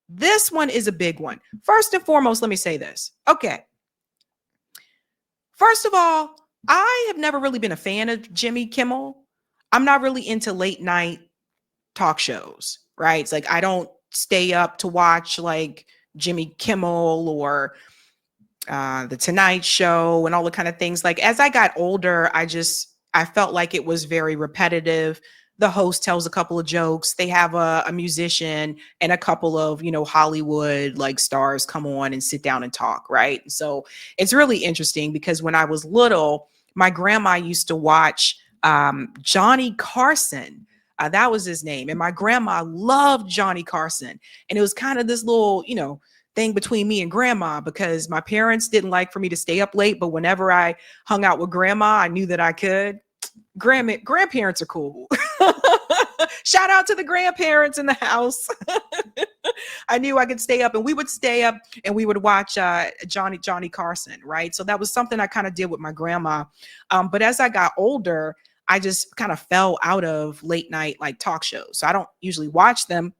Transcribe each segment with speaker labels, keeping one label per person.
Speaker 1: This one is a big one. First and foremost, let me say this. Okay. First of all, I have never really been a fan of Jimmy Kimmel. I'm not really into late night talk shows, right? It's like I don't stay up to watch like Jimmy Kimmel or the Tonight Show and all the kind of things. Like as I got older, I felt like it was very repetitive. The host tells a couple of jokes. They have a musician and a couple of, Hollywood like stars come on and sit down and talk, right? So it's really interesting because when I was little, my grandma used to watch Johnny Carson. That was his name. And my grandma loved Johnny Carson. And it was kind of this little, thing between me and grandma because my parents didn't like for me to stay up late. But whenever I hung out with grandma, I knew that I could. Grandparents are cool. Shout out to the grandparents in the house. I knew I could stay up and we would stay up and we would watch Johnny Carson, right? So that was something I kind of did with my grandma. But as I got older, I just kind of fell out of late night like talk shows. So I don't usually watch them.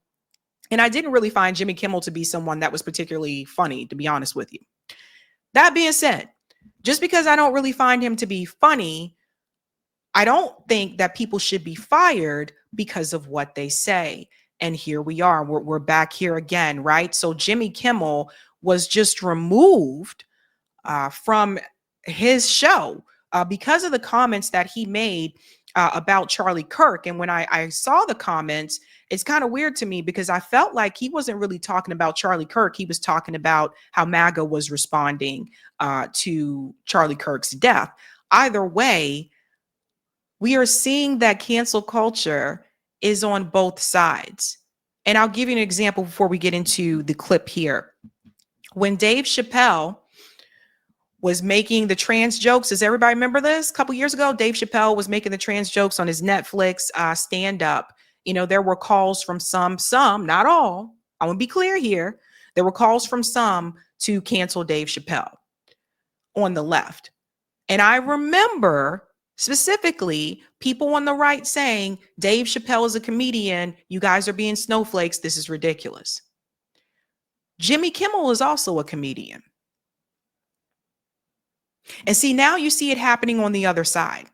Speaker 1: And I didn't really find Jimmy Kimmel to be someone that was particularly funny, to be honest with you. That being said, just because I don't really find him to be funny, I don't think that people should be fired because of what they say. And here we are. We're back here again, right? So Jimmy Kimmel was just removed from his show because of the comments that he made about Charlie Kirk. And when I saw the comments, it's kind of weird to me because I felt like he wasn't really talking about Charlie Kirk. He was talking about how MAGA was responding to Charlie Kirk's death. Either way, we are seeing that cancel culture is on both sides. And I'll give you an example before we get into the clip here. When Dave Chappelle was making the trans jokes, does everybody remember this? A couple years ago, Dave Chappelle was making the trans jokes on his Netflix stand-up. There were calls from some, not all. I want to be clear here. There were calls from some to cancel Dave Chappelle on the left. And I remember specifically people on the right saying, Dave Chappelle is a comedian. You guys are being snowflakes. This is ridiculous. Jimmy Kimmel is also a comedian. And see, now you see it happening on the other side.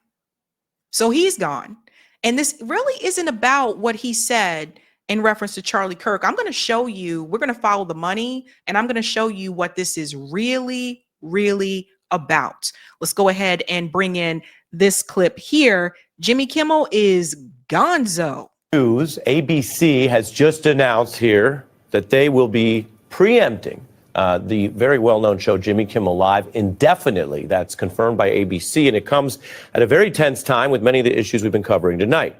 Speaker 1: So he's gone. And this really isn't about what he said in reference to Charlie Kirk. I'm going to show you, we're going to follow the money, and I'm going to show you what this is really, really about. Let's go ahead and bring in this clip here. Jimmy Kimmel is gonzo.
Speaker 2: News, ABC has just announced here that they will be preempting the very well-known show Jimmy Kimmel Live indefinitely. That's confirmed by ABC, and it comes at a very tense time with many of the issues we've been covering tonight.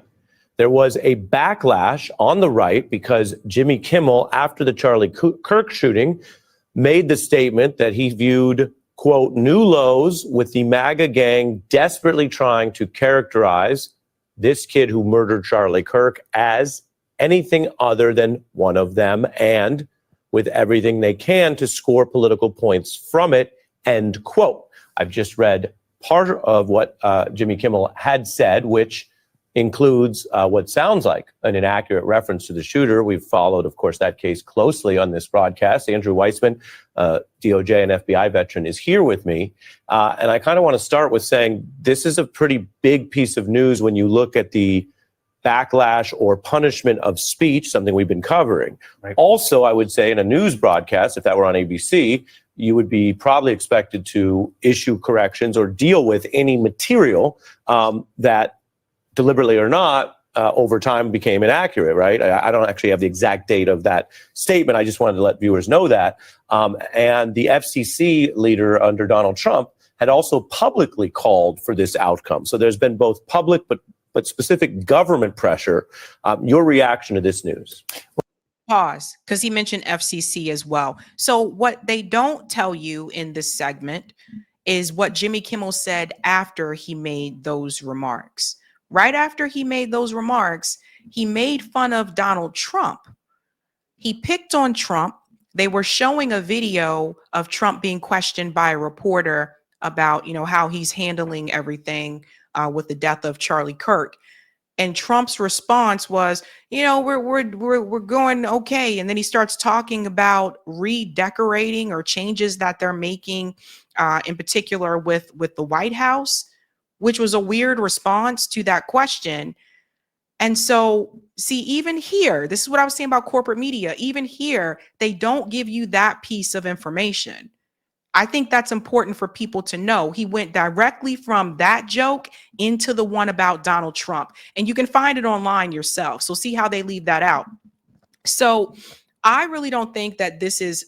Speaker 2: There was a backlash on the right because Jimmy Kimmel, after the Charlie Kirk shooting, made the statement that he viewed, quote, new lows with the MAGA gang desperately trying to characterize this kid who murdered Charlie Kirk as anything other than one of them, and with everything they can to score political points from it, end quote. I've just read part of what Jimmy Kimmel had said, which includes what sounds like an inaccurate reference to the shooter. We've followed, of course, that case closely on this broadcast. Andrew Weissman, DOJ and FBI veteran, is here with me. And I kind of want to start with saying this is a pretty big piece of news when you look at the backlash or punishment of speech, something we've been covering. Right. Also, I would say in a news broadcast, if that were on ABC, you would be probably expected to issue corrections or deal with any material that deliberately or not, over time became inaccurate, right? I don't actually have the exact date of that statement. I just wanted to let viewers know that. And the FCC leader under Donald Trump had also publicly called for this outcome. So there's been both public but specific government pressure. Your reaction to this news?
Speaker 1: Pause, because he mentioned FCC as well. So what they don't tell you in this segment is what Jimmy Kimmel said after he made those remarks. Right after he made those remarks, he made fun of Donald Trump. He picked on Trump. They were showing a video of Trump being questioned by a reporter about, how he's handling everything with the death of Charlie Kirk. And Trump's response was, we're going okay. And then he starts talking about redecorating or changes that they're making, in particular with the White House, which was a weird response to that question. And so, see, even here, this is what I was saying about corporate media. Even here, they don't give you that piece of information. I think that's important for people to know. He went directly from that joke into the one about Donald Trump. And you can find it online yourself. So see how they leave that out. So I really don't think that this is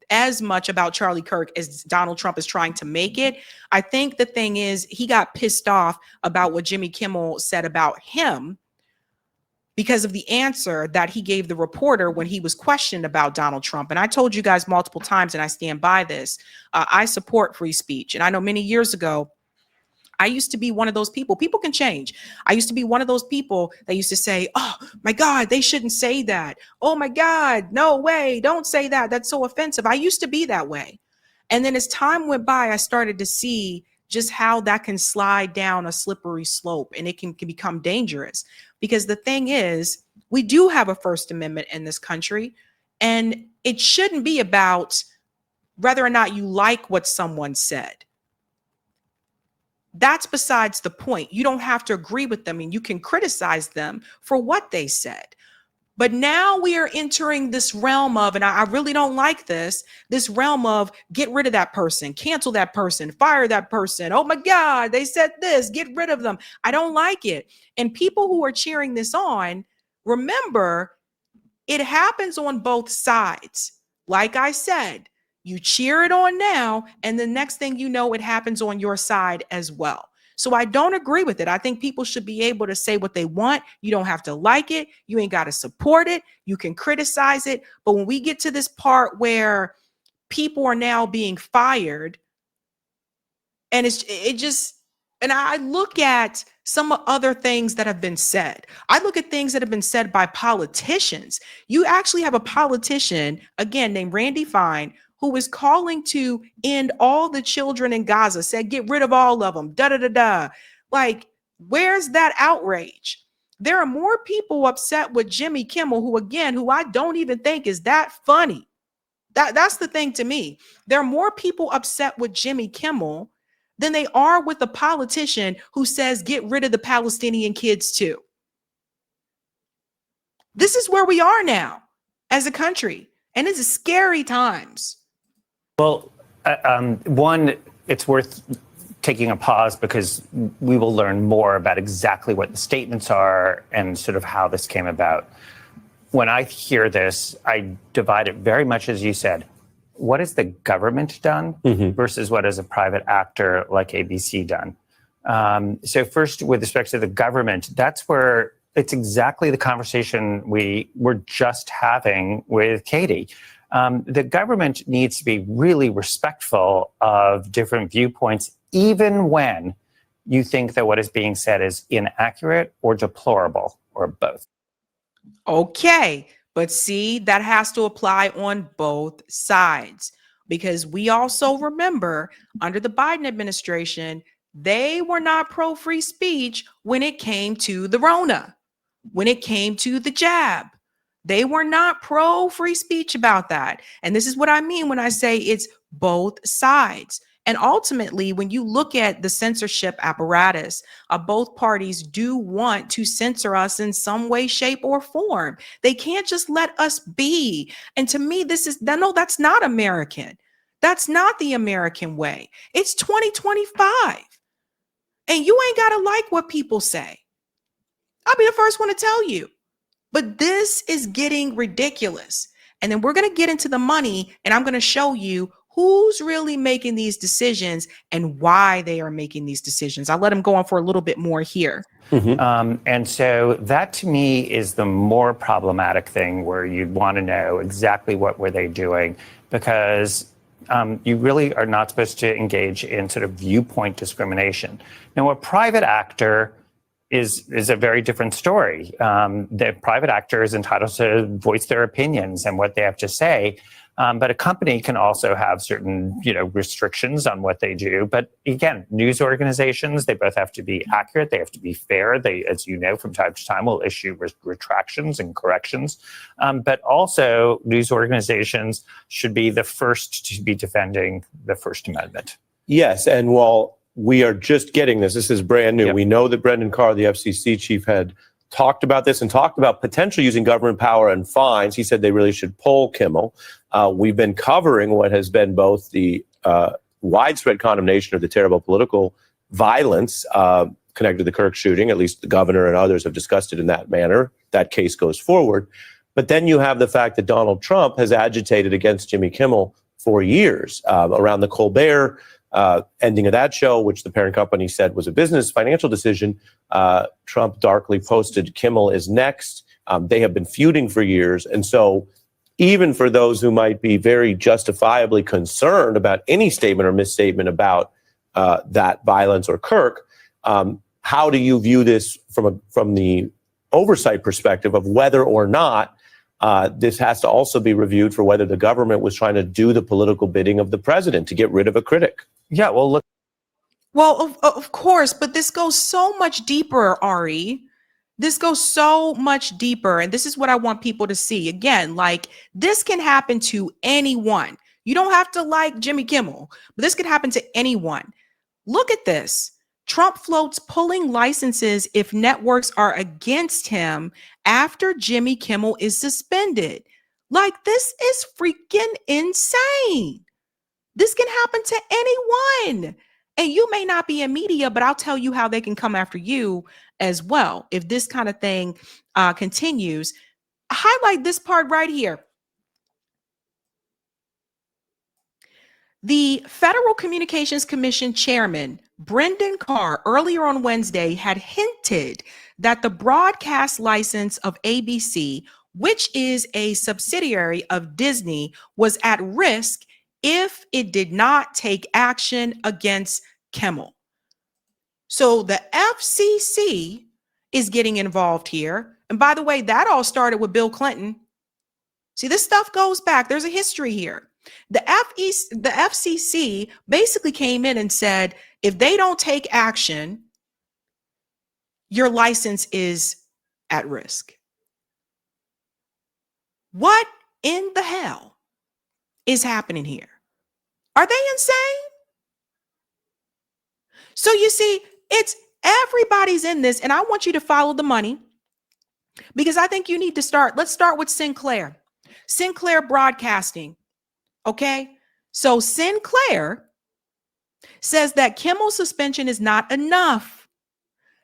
Speaker 1: as much about Charlie Kirk as Donald Trump is trying to make it. I think the thing is, he got pissed off about what Jimmy Kimmel said about him because of the answer that he gave the reporter when he was questioned about Donald Trump. And I told you guys multiple times, and I stand by this, I support free speech. And I know many years ago, I used to be one of those people. People can change. I used to be one of those people that used to say, oh my God, they shouldn't say that. Oh my God, no way, don't say that. That's so offensive. I used to be that way. And then as time went by, I started to see just how that can slide down a slippery slope, and it can become dangerous. Because the thing is, we do have a First Amendment in this country, and it shouldn't be about whether or not you like what someone said. That's besides the point. You don't have to agree with them, and you can criticize them for what they said. But now we are entering this realm of, and I really don't like this realm of get rid of that person, cancel that person, fire that person. Oh my God, they said this, get rid of them. I don't like it. And people who are cheering this on, remember, it happens on both sides. Like I said, you cheer it on now, and the next thing you know, it happens on your side as well. So I don't agree with it. I think people should be able to say what they want. You don't have to like it. You ain't got to support it. You can criticize it. But when we get to this part where people are now being fired, and and I look at some other things that have been said. I look at things that have been said by politicians. You actually have a politician, again, named Randy Fine, who is calling to end all the children in Gaza, said, get rid of all of them, da-da-da-da. Like, where's that outrage? There are more people upset with Jimmy Kimmel, who I don't even think is that funny. That's the thing to me. There are more people upset with Jimmy Kimmel than they are with a politician who says, get rid of the Palestinian kids too. This is where we are now as a country, and it's scary times.
Speaker 3: Well, one, it's worth taking a pause because we will learn more about exactly what the statements are and sort of how this came about. When I hear this, I divide it very much, as you said. What has the government done versus what has a private actor like ABC done? So first, with respect to the government, that's where it's exactly the conversation we were just having with Katie. The government needs to be really respectful of different viewpoints, even when you think that what is being said is inaccurate or deplorable or both.
Speaker 1: Okay, but see, that has to apply on both sides, because we also remember under the Biden administration, they were not pro free speech when it came to the Rona, when it came to the jab. They were not pro free speech about that. And this is what I mean when I say it's both sides. And ultimately, when you look at the censorship apparatus, both parties do want to censor us in some way, shape, or form. They can't just let us be. And to me, that's not American. That's not the American way. It's 2025. And you ain't got to like what people say. I'll be the first one to tell you. But this is getting ridiculous. And then we're going to get into the money, and I'm going to show you who's really making these decisions and why they are making these decisions. I'll let him go on for a little bit more here.
Speaker 3: And so that to me is the more problematic thing, where you'd want to know exactly what were they doing, because you really are not supposed to engage in sort of viewpoint discrimination. Now, a private actor is a very different story. The private actor is entitled to voice their opinions and what they have to say. But a company can also have certain, restrictions on what they do. But again, news organizations, they both have to be accurate. They have to be fair. They, as you know, from time to time will issue retractions and corrections. But also news organizations should be the first to be defending the First Amendment.
Speaker 2: Yes, and while we are just getting this is brand new.
Speaker 3: Yep.
Speaker 2: We know that Brendan Carr, the FCC chief, had talked about this and talked about potentially using government power and fines. He said they really should pull Kimmel. We've been covering what has been both the widespread condemnation of the terrible political violence connected to the Kirk shooting. At least the governor and others have discussed it in that manner. That case goes forward. But then you have the fact that Donald Trump has agitated against Jimmy Kimmel for years around the Colbert ending of that show, which the parent company said was a business financial decision. Trump darkly posted Kimmel is next. They have been feuding for years. And so even for those who might be very justifiably concerned about any statement or misstatement about that violence or Kirk, how do you view this from the oversight perspective of whether or not this has to also be reviewed for whether the government was trying to do the political bidding of the president to get rid of a critic?
Speaker 3: Yeah, well, look.
Speaker 1: Well, of course, but this goes so much deeper, Ari. This goes so much deeper. And this is what I want people to see. Again, like this can happen to anyone. You don't have to like Jimmy Kimmel, but this could happen to anyone. Look at this. Trump floats pulling licenses if networks are against him after Jimmy Kimmel is suspended. Like, this is freaking insane. This can happen to anyone. And you may not be in media, but I'll tell you how they can come after you as well. If this kind of thing continues, highlight this part right here. The Federal Communications Commission chairman, Brendan Carr, earlier on Wednesday had hinted that the broadcast license of ABC, which is a subsidiary of Disney, was at risk if it did not take action against Kimmel. So the FCC is getting involved here. And by the way, that all started with Bill Clinton. See, this stuff goes back. There's a history here. The FCC basically came in and said, if they don't take action, your license is at risk. What in the hell is happening here? Are they insane? So you see, it's everybody's in this, and I want you to follow the money because I think you need to start. Let's start with Sinclair. Sinclair Broadcasting. Okay, so Sinclair says that Kimmel's suspension is not enough.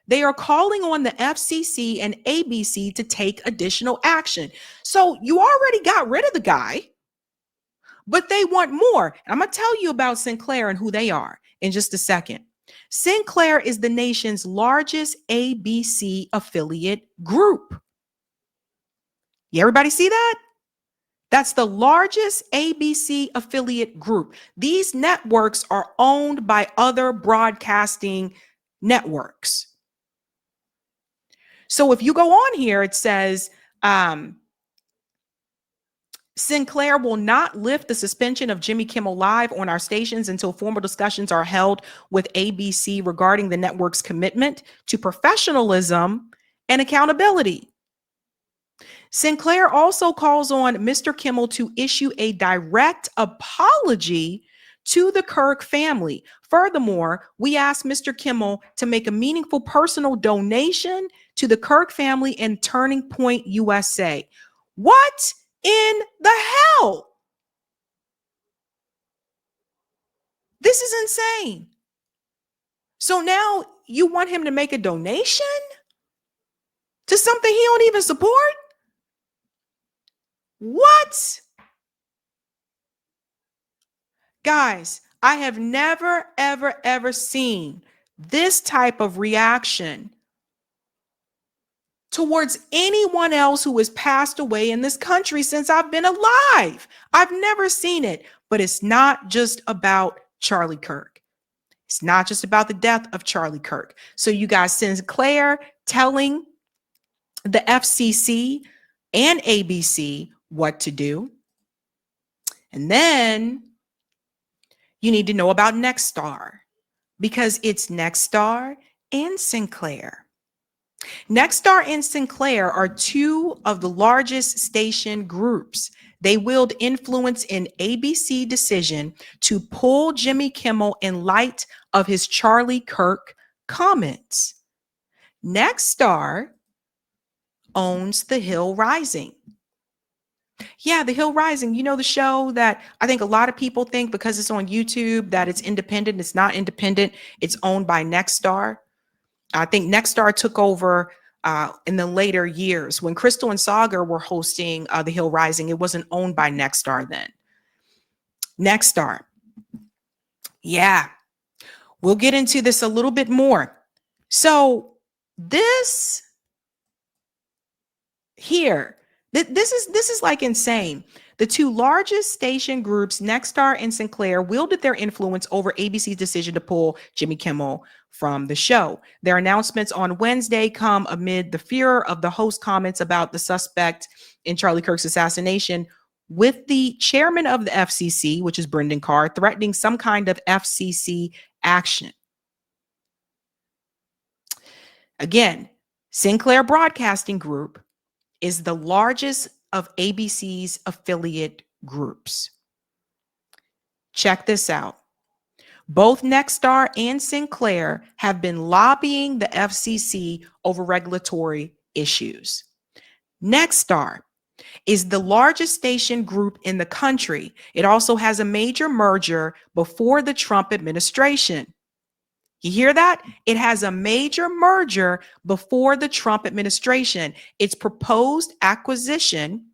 Speaker 1: They are calling on the FCC and ABC to take additional action. So you already got rid of the guy, but they want more. And I'm going to tell you about Sinclair and who they are in just a second. Sinclair is the nation's largest ABC affiliate group. Yeah, everybody see that? That's the largest ABC affiliate group. These networks are owned by other broadcasting networks. So if you go on here, it says Sinclair will not lift the suspension of Jimmy Kimmel Live on our stations until formal discussions are held with ABC regarding the network's commitment to professionalism and accountability. Sinclair also calls on Mr. Kimmel to issue a direct apology to the Kirk family. Furthermore, we asked Mr. Kimmel to make a meaningful personal donation to the Kirk family and Turning Point USA. What in the hell? This is insane. So now you want him to make a donation to something he don't even support? What? Guys, I have never, ever, ever seen this type of reaction towards anyone else who has passed away in this country since I've been alive. I've never seen it, but it's not just about Charlie Kirk. It's not just about the death of Charlie Kirk. So you got Sinclair telling the FCC and ABC what to do. And then you need to know about Nexstar, because it's Nexstar and Sinclair. Nexstar and Sinclair are two of the largest station groups. They wield influence in ABC decision to pull Jimmy Kimmel in light of his Charlie Kirk comments. Nexstar owns The Hill Rising. Yeah, The Hill Rising, you know, the show that I think a lot of people think because it's on YouTube that it's independent. It's not independent. It's owned by Nexstar. I think Nexstar took over in the later years. When Crystal and Sagar were hosting The Hill Rising, it wasn't owned by Nexstar then. Nexstar. Yeah, we'll get into this a little bit more. So this here, this is like insane. The two largest station groups, Nexstar and Sinclair, wielded their influence over ABC's decision to pull Jimmy Kimmel from the show. Their announcements on Wednesday come amid the fear of the host comments about the suspect in Charlie Kirk's assassination, with the chairman of the FCC, which is Brendan Carr, threatening some kind of FCC action. Again, Sinclair Broadcasting Group is the largest of ABC's affiliate groups. Check this out. Both Nexstar and Sinclair have been lobbying the FCC over regulatory issues. Nexstar is the largest station group in the country. It also has a major merger before the Trump administration. You hear that? It has a major merger before the Trump administration. Its proposed acquisition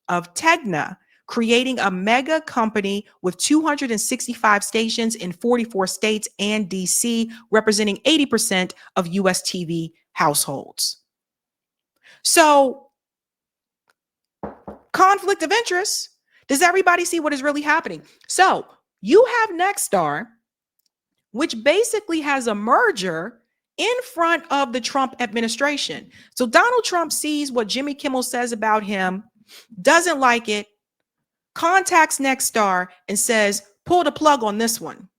Speaker 1: of Tegna, creating a mega company with 265 stations in 44 states and DC, representing 80% of US TV households. So, conflict of interest. Does everybody see what is really happening? So, you have Nexstar, which basically has a merger in front of the Trump administration. So Donald Trump sees what Jimmy Kimmel says about him, doesn't like it, contacts Nexstar and says, pull the plug on this one.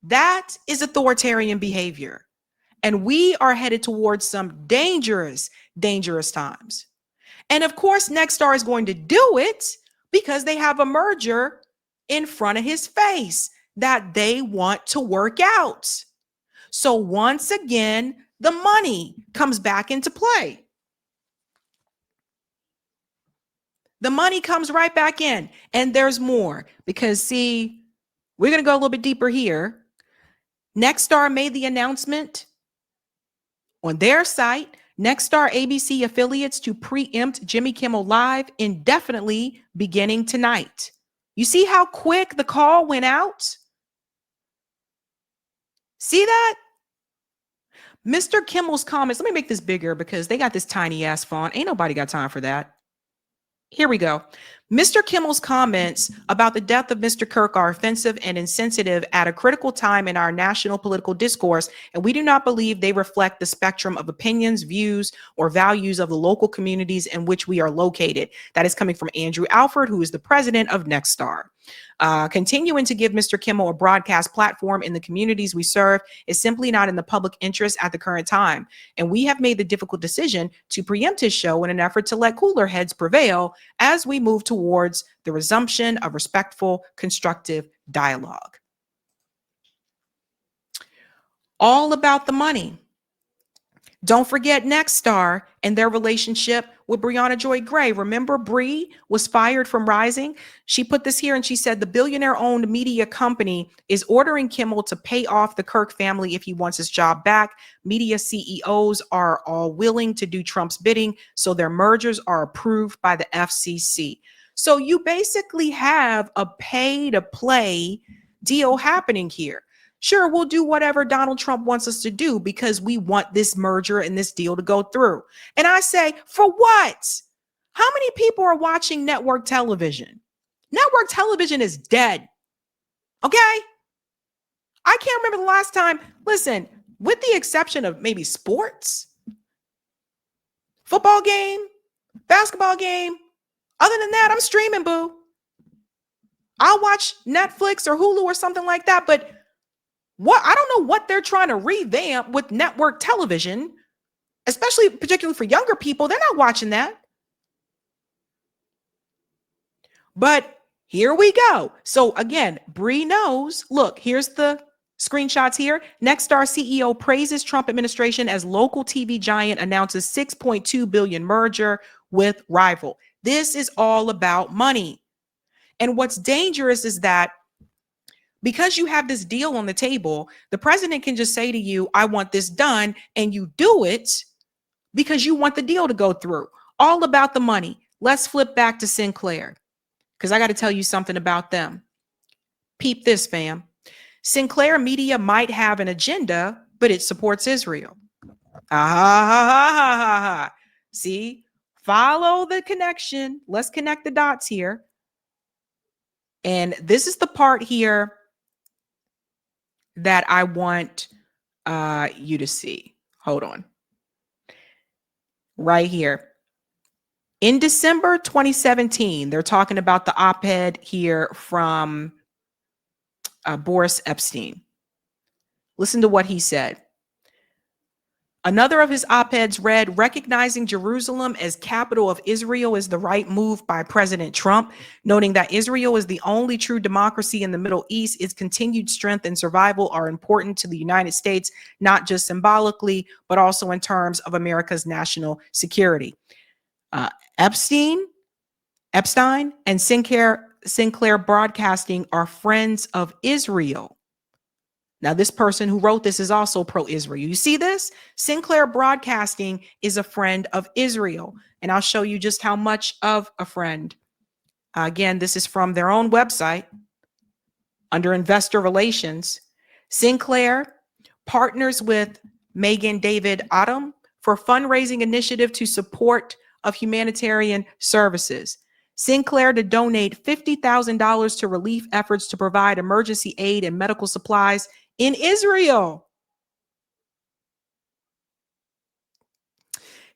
Speaker 1: That is authoritarian behavior. And we are headed towards some dangerous, dangerous times. And of course, Nexstar is going to do it because they have a merger in front of his face that they want to work out. So once again, the money comes back into play. The money comes right back in, and there's more because see, we're going to go a little bit deeper here. Nexstar made the announcement on their site, Nexstar ABC affiliates to preempt Jimmy Kimmel Live indefinitely beginning tonight. You see how quick the call went out? See that? Mr. Kimmel's comments, let me make this bigger because they got this tiny ass font. Ain't nobody got time for that. Here we go. Mr. Kimmel's comments about the death of Mr. Kirk are offensive and insensitive at a critical time in our national political discourse, and we do not believe they reflect the spectrum of opinions, views, or values of the local communities in which we are located. That is coming from Andrew Alford, who is the president of Nexstar. Continuing to give Mr. Kimmel a broadcast platform in the communities we serve is simply not in the public interest at the current time. And we have made the difficult decision to preempt his show in an effort to let cooler heads prevail as we move towards the resumption of respectful, constructive dialogue. All about the money. Don't forget Nexstar and their relationship with Brianna Joy Gray. Remember, Bree was fired from Rising. She put this here and she said the billionaire-owned media company is ordering Kimmel to pay off the Kirk family if he wants his job back. Media CEOs are all willing to do Trump's bidding, so their mergers are approved by the FCC. So you basically have a pay-to-play deal happening here. Sure, we'll do whatever Donald Trump wants us to do because we want this merger and this deal to go through. And I say, for what? How many people are watching network television? Network television is dead. Okay? I can't remember the last time. Listen, with the exception of maybe sports, football game, basketball game, other than that, I'm streaming, boo. I'll watch Netflix or Hulu or something like that. But what, I don't know what they're trying to revamp with network television, especially particularly for younger people. They're not watching that. But here we go. So again, Bree knows. Look, here's the screenshots here. Nexstar CEO praises Trump administration as local TV giant announces 6.2 billion merger with rival. This is all about money. And what's dangerous is that because you have this deal on the table, the president can just say to you, I want this done, and you do it because you want the deal to go through. All about the money. Let's flip back to Sinclair, because I got to tell you something about them. Peep this, fam. Sinclair Media might have an agenda, but it supports Israel. See, follow the connection. Let's connect the dots here. And this is the part here that I want you to see. Hold on. Right here. In December 2017, they're talking about the op-ed here from Boris Epstein. Listen to what he said. Another of his op-eds read, recognizing Jerusalem as capital of Israel is the right move by President Trump, noting that Israel is the only true democracy in the Middle East. Its continued strength and survival are important to the United States, not just symbolically, but also in terms of America's national security. Epstein and Sinclair Broadcasting are friends of Israel. Now, this person who wrote this is also pro-Israel. You see this? Sinclair Broadcasting is a friend of Israel. And I'll show you just how much of a friend. Again, this is from their own website under investor relations. Sinclair partners with Megan David Adam for fundraising initiative to support of humanitarian services. Sinclair to donate $50,000 to relief efforts to provide emergency aid and medical supplies in Israel.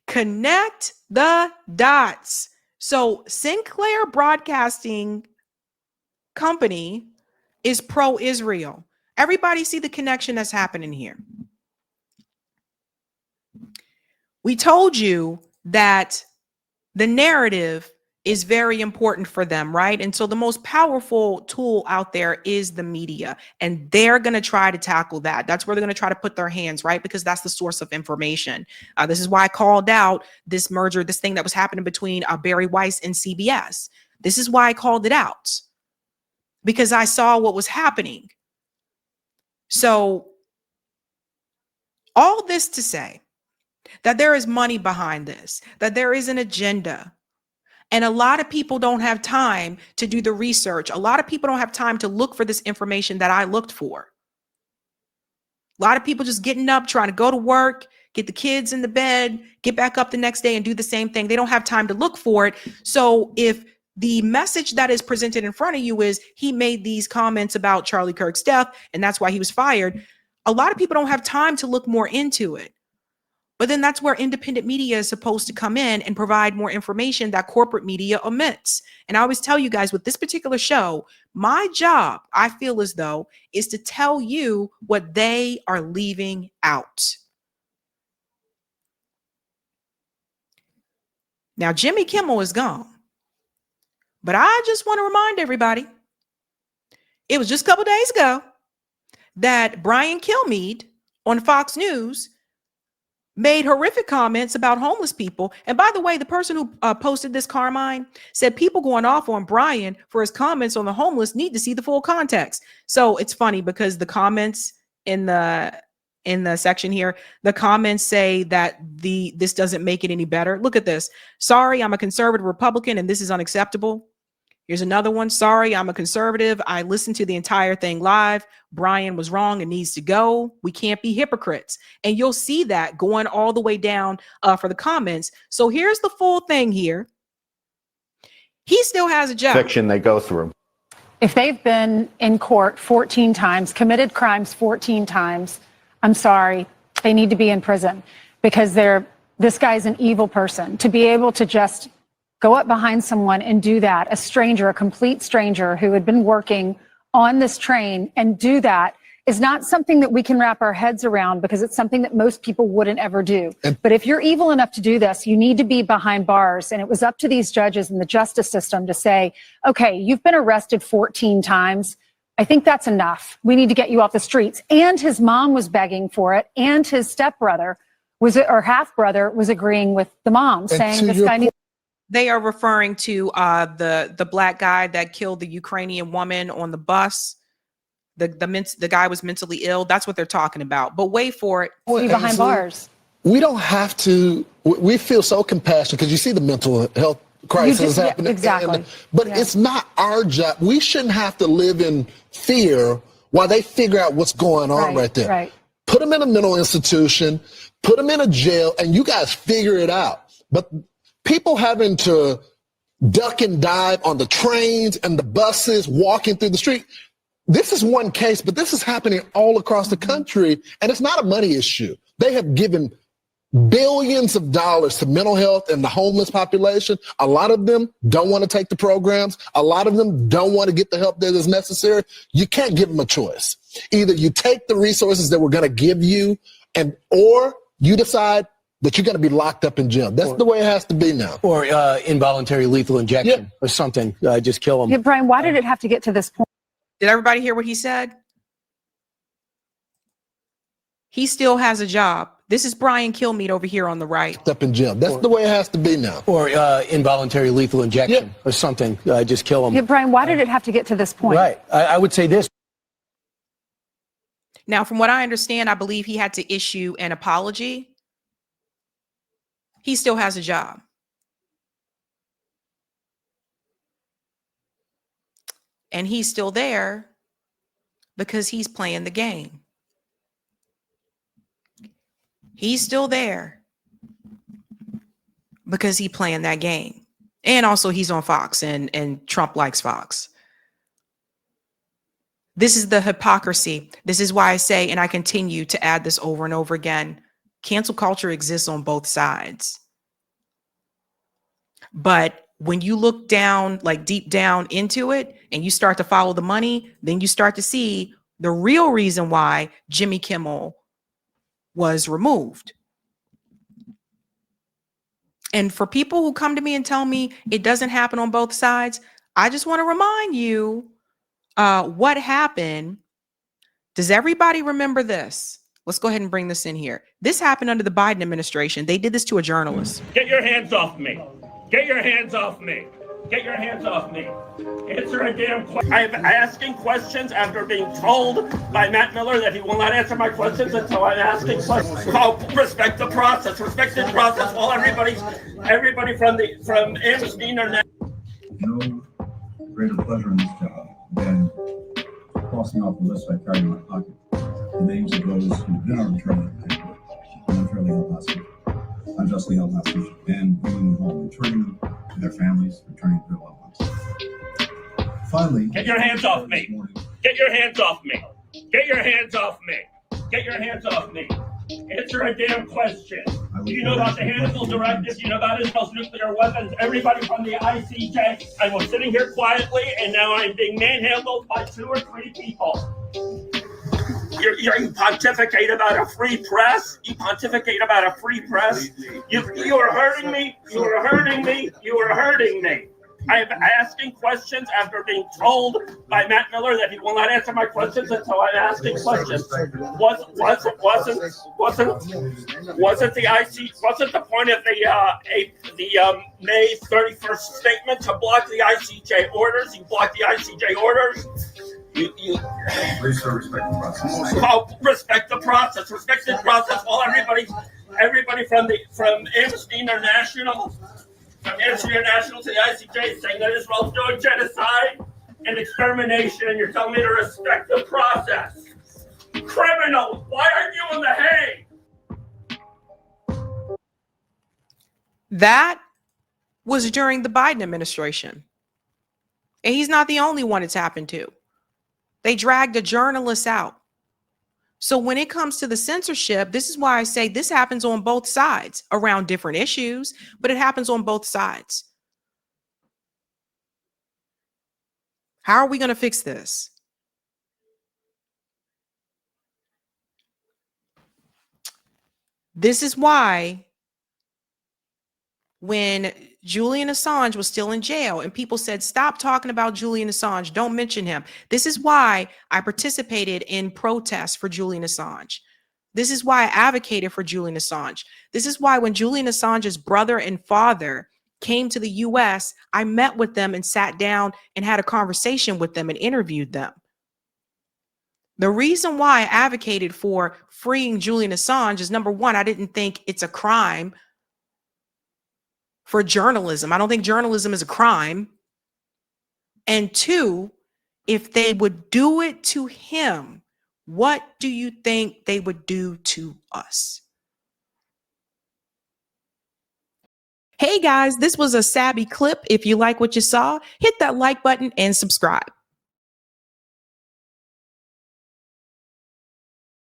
Speaker 1: Connect the dots. So Sinclair Broadcasting Company is pro-Israel. Everybody see the connection that's happening here. We told you that the narrative is very important for them, right? And so the most powerful tool out there is the media, and they're going to try to tackle that. That's where they're going to try to put their hands, right? Because that's the source of information. This is why I called out this merger, this thing that was happening between Barry Weiss and CBS. This is why I called it out, because I saw what was happening. So all this to say that there is money behind this, that there is an agenda. And a lot of people don't have time to do the research. A lot of people don't have time to look for this information that I looked for. A lot of people just getting up, trying to go to work, get the kids in the bed, get back up the next day and do the same thing. They don't have time to look for it. So if the message that is presented in front of you is he made these comments about Charlie Kirk's death and that's why he was fired, a lot of people don't have time to look more into it. But then that's where independent media is supposed to come in and provide more information that corporate media omits. And I always tell you guys with this particular show, my job, I feel as though, is to tell you what they are leaving out. Now, Jimmy Kimmel is gone. But I just want to remind everybody, it was just a couple days ago that Brian Kilmeade on Fox News made horrific comments about homeless people. And by the way, the person who posted this, Carmine, said people going off on Brian for his comments on the homeless need to see the full context. So it's funny because the comments in the section here, the comments say that this doesn't make it any better. Look at this. Sorry, I'm a conservative Republican and this is unacceptable. Here's another one. Sorry, I'm a conservative. I listened to the entire thing live. Brian was wrong and needs to go. We can't be hypocrites. And you'll see that going all the way down for the comments. So here's the full thing here. He still has a job.
Speaker 4: Fiction they go through.
Speaker 5: If they've been in court 14 times, committed crimes 14 times, I'm sorry, they need to be in prison because this guy's an evil person. To be able to just go up behind someone and do that, a stranger, a complete stranger who had been working on this train, and do that is not something that we can wrap our heads around, because it's something that most people wouldn't ever do. But if you're evil enough to do this, you need to be behind bars. And it was up to these judges and the justice system to say, okay, you've been arrested 14 times. I think that's enough. We need to get you off the streets. And his mom was begging for it. And his stepbrother or half brother was agreeing with the mom, saying this guy needs.
Speaker 1: They are referring to the black guy that killed the Ukrainian woman on the bus. The guy was mentally ill. That's what they're talking about. But wait for it.
Speaker 5: Be behind bars.
Speaker 4: We don't have to. We feel so compassionate because you see the mental health crisis happening.
Speaker 5: Exactly.
Speaker 4: But it's not our job. We shouldn't have to live in fear while they figure out what's going on right there.
Speaker 5: Right.
Speaker 4: Put them in a mental institution, put them in a jail, and you guys figure it out. But people having to duck and dive on the trains and the buses, walking through the street. This is one case, but this is happening all across the country, and it's not a money issue. They have given billions of dollars to mental health and the homeless population. A lot of them don't want to take the programs. A lot of them don't want to get the help that is necessary. You can't give them a choice. Either you take the resources that we're going to give you, or you decide that you're going to be locked up in jail. That's the way it has to be now.
Speaker 6: Or involuntary lethal injection or something. Just kill them.
Speaker 5: Yeah, Brian, why did it have to get to this point?
Speaker 1: Did everybody hear what he said? He still has a job. This is Brian Kilmeade over here on the right.
Speaker 4: Up in jail. That's the way it has to be now.
Speaker 6: Or involuntary lethal injection or something. Just kill them.
Speaker 5: Yeah, Brian, why did it have to get to this point?
Speaker 6: Right. I would say this.
Speaker 1: Now, from what I understand, I believe he had to issue an apology. He still has a job. And he's still there because he's playing the game. He's still there because he's playing that game. And also he's on Fox, and Trump likes Fox. This is the hypocrisy. This is why I say, and I continue to add this over and over again, cancel culture exists on both sides. But when you look down, like deep down into it, and you start to follow the money, then you start to see the real reason why Jimmy Kimmel was removed. And for people who come to me and tell me it doesn't happen on both sides, I just want to remind you what happened. Does everybody remember this? Let's go ahead and bring this in here. This happened under the Biden administration. They did this to a journalist.
Speaker 7: Get your hands off me. Get your hands off me. Get your hands off me. Answer a damn question. I'm asking questions after being told by Matt Miller that he will not answer my questions until I'm asking questions. Oh, respect the process. Respect the process while everybody from Amnesty International.
Speaker 8: No greater pleasure in this job than crossing off the list I carry in my pocket the names of those who've been arbitrarily held hostage, unjustly held hostage, and bringing them home, returning them to their families, returning to their loved ones. Finally,
Speaker 7: get your hands off me. Get your hands off me. Get your hands off me. Get your hands off me. Answer a damn question. Do you know about the Hannibal Directive? Do you know about Israel's nuclear weapons? Everybody from the ICJ. I was sitting here quietly, and now I'm being manhandled by 2 or 3 people. You pontificate about a free press. You pontificate about a free press. You are hurting me. You are hurting me. You are hurting me. I'm asking questions after being told by Matt Miller that he will not answer my questions until I'm asking questions. Wasn't the point of the May 31st statement to block the ICJ orders? You blocked the ICJ orders.
Speaker 8: Please respect the process.
Speaker 7: Oh, respect the process. Respect the process while everybody from Amnesty International. From Amnesty International to the ICJ saying that Israel's doing genocide and extermination, and you're telling me to respect the process. Criminal, why aren't you in The Hague?
Speaker 1: That was during the Biden administration. And he's not the only one it's happened to. They dragged a journalist out. So when it comes to the censorship, this is why I say this happens on both sides around different issues, but it happens on both sides. How are we going to fix this? This is why when Julian Assange was still in jail and people said, stop talking about Julian Assange, don't mention him. This is why I participated in protests for Julian Assange. This is why I advocated for Julian Assange. This is why when Julian Assange's brother and father came to the US, I met with them and sat down and had a conversation with them and interviewed them. The reason why I advocated for freeing Julian Assange is, number one, I didn't think it's a crime for journalism. I don't think journalism is a crime. And two, if they would do it to him, what do you think they would do to us? Hey guys, this was a Sabby clip. If you like what you saw, hit that like button and subscribe.